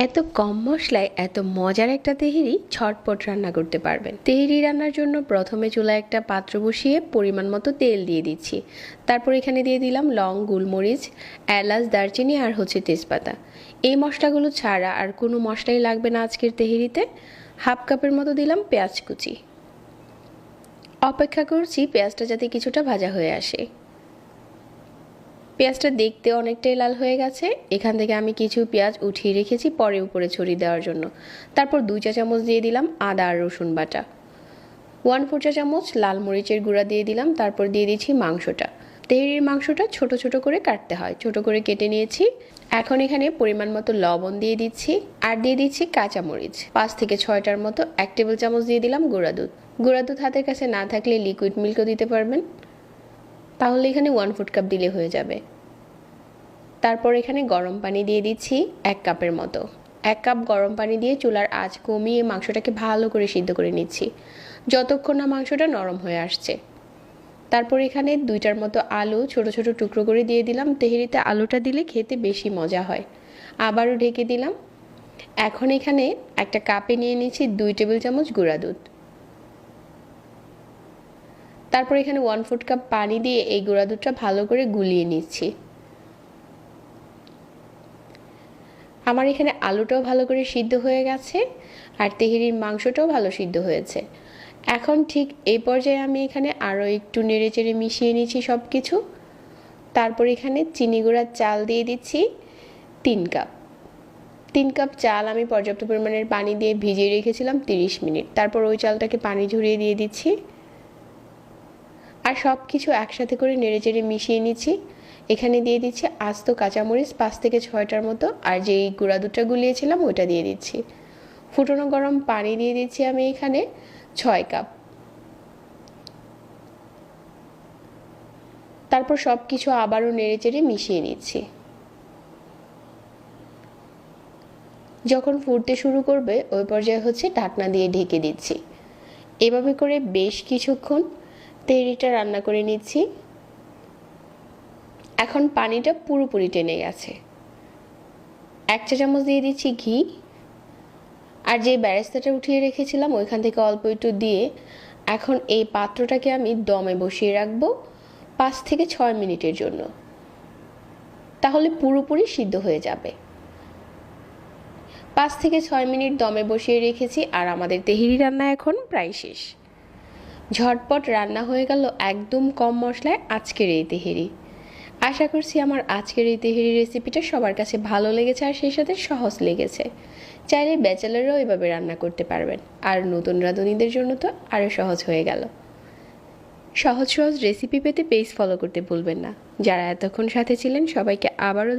এত কম মশলায় এত মজার একটা তেহেরি ঝটপট রান্না করতে পারবেন। তেহেরি রান্নার জন্য প্রথমে চুলায় একটা পাত্র বসিয়ে পরিমাণ মতো তেল দিয়ে দিচ্ছি। তারপর এখানে দিয়ে দিলাম লং, গোলমরিচ, এলাচ, দারচিনি আর তেজপাতা। এই মশলাগুলো ছাড়া আর কোনো মশলাই লাগবে না আজকের তেহেরিতে। হাফ কাপের মতো দিলাম পেঁয়াজ কুচি। অপেক্ষা করছি পেঁয়াজটা যাতে কিছুটা ভাজা হয়ে আসে। পেঁয়াজটা দেখতে অনেকটাই লাল হয়ে গেছে। এখান থেকে আমি কিছু পেঁয়াজ উঠিয়ে রেখেছি পরে উপরে ছড়িয়ে দেওয়ার জন্য। তারপর 2 চা চামচ দিয়ে দিলাম আদা আর রসুন বাটা। 1/4 চা চামচ লাল মরিচের গুঁড়া দিয়ে দিলাম। তারপর দিয়ে দিচ্ছি মাংসটা। তেহেরির মাংসটা ছোট ছোট করে কাটতে হয়, ছোট করে কেটে নিয়েছি। এখন এখানে পরিমাণ মতো লবণ দিয়ে দিচ্ছি আর দিয়ে দিচ্ছি কাঁচামরিচ 5 থেকে 6টার মতো। 1 টেবিল চামচ দিয়ে দিলাম গুঁড়া দুধ। গুঁড়া দুধ হাতের কাছে না থাকলে লিকুইড মিল্কও দিতে পারবেন, তাহলে এখানে 1/4 কাপ দিলে হয়ে যাবে। তারপর এখানে গরম পানি দিয়ে দিচ্ছি 1 কাপের মতো। 1 কাপ গরম পানি দিয়ে চুলার আঁচ কমিয়ে মাংসটাকে ভালো করে সিদ্ধ করে নিচ্ছি যতক্ষণ না মাংসটা নরম হয়ে আসছে। তারপর এখানে 2টার মতো আলু ছোট ছোট টুকরো করে দিয়ে দিলাম। তেহেরিতে আলুটা দিলে খেতে বেশি মজা হয়। আবারও ঢেকে দিলাম। এখন এখানে একটা কাপে নিয়ে নিচ্ছি 2 টেবিল চামচ গুঁড়া দুধ। তারপর এখানে 1/4 কাপ পানি দিয়ে এই গুঁড়া দুধটা ভালো করে গুলিয়ে নিচ্ছি। আমার এখানে আলুটাও ভালো করে সিদ্ধ হয়ে গেছে আর তেহেরির মাংসটাও ভালো সিদ্ধ হয়েছে। এখন ঠিক এই পর্যায়ে আমি এখানে আরও একটু নেড়েচেড়ে মিশিয়ে নিচ্ছি সব কিছু। তারপর এখানে চিনি গুঁড়ার চাল দিয়ে দিচ্ছি 3 কাপ। 3 কাপ চাল আমি পর্যাপ্ত পরিমাণের পানি দিয়ে ভিজিয়ে রেখেছিলাম 30 মিনিট। তারপর ওই চালটাকে পানি ঝরিয়ে দিয়ে দিচ্ছি আর সব কিছু একসাথে করে নেড়েচেড়ে মিশিয়ে নিচ্ছি। এখানে দিয়ে দিচ্ছি আস্ত কাঁচামরিচ 5 থেকে 6টার মতো আর যেই গুঁড়া দুধটা গুলিয়েছিলাম ওটা দিয়ে দিচ্ছি। ফুটনো গরম পানি দিয়ে দিচ্ছি আমি এখানে 6 কাপ। তারপর সব কিছু আবারও নেড়েচেড়ে মিশিয়ে নিচ্ছি। যখন ফুটতে শুরু করবে ওই পর্যায়ে ঢাকনা দিয়ে ঢেকে দিচ্ছি। এভাবে করে বেশ কিছুক্ষণ তেহেরিটা রান্না করে নিচ্ছি। এখন পানিটা পুরোপুরি টেনে গেছে। 1 চা চামচ দিয়ে দিচ্ছি ঘি আর যে বেরেস্তাটা উঠিয়ে রেখেছিলাম ওইখান থেকে অল্প একটু দিয়ে এখন এই পাত্রটাকে আমি দমে বসিয়ে রাখবো 5 থেকে 6 মিনিটের জন্য, তাহলে পুরোপুরি সিদ্ধ হয়ে যাবে। 5 থেকে 6 মিনিট দমে বসিয়ে রেখেছি আর আমাদের তেহেরি রান্না এখন প্রায় শেষ। ঝটপট রান্না হয়ে গেল একদম কম মশলায় আজকের এই তেহেরি। আশা করছি আমার আজকের এই তেহেরি রেসিপিটা সবার কাছে ভালো লেগেছে আর সেই সাথে সহজ লেগেছে। চাইলে ব্যাচেলাররাও এভাবে রান্না করতে পারবেন আর নতুন রাঁধুনিদের জন্য তো আরও সহজ হয়ে গেল। সহজ সহজ রেসিপি পেতে পেজ ফলো করতে ভুলবেন না। যারা এতক্ষণ সাথে ছিলেন সবাইকে আবারও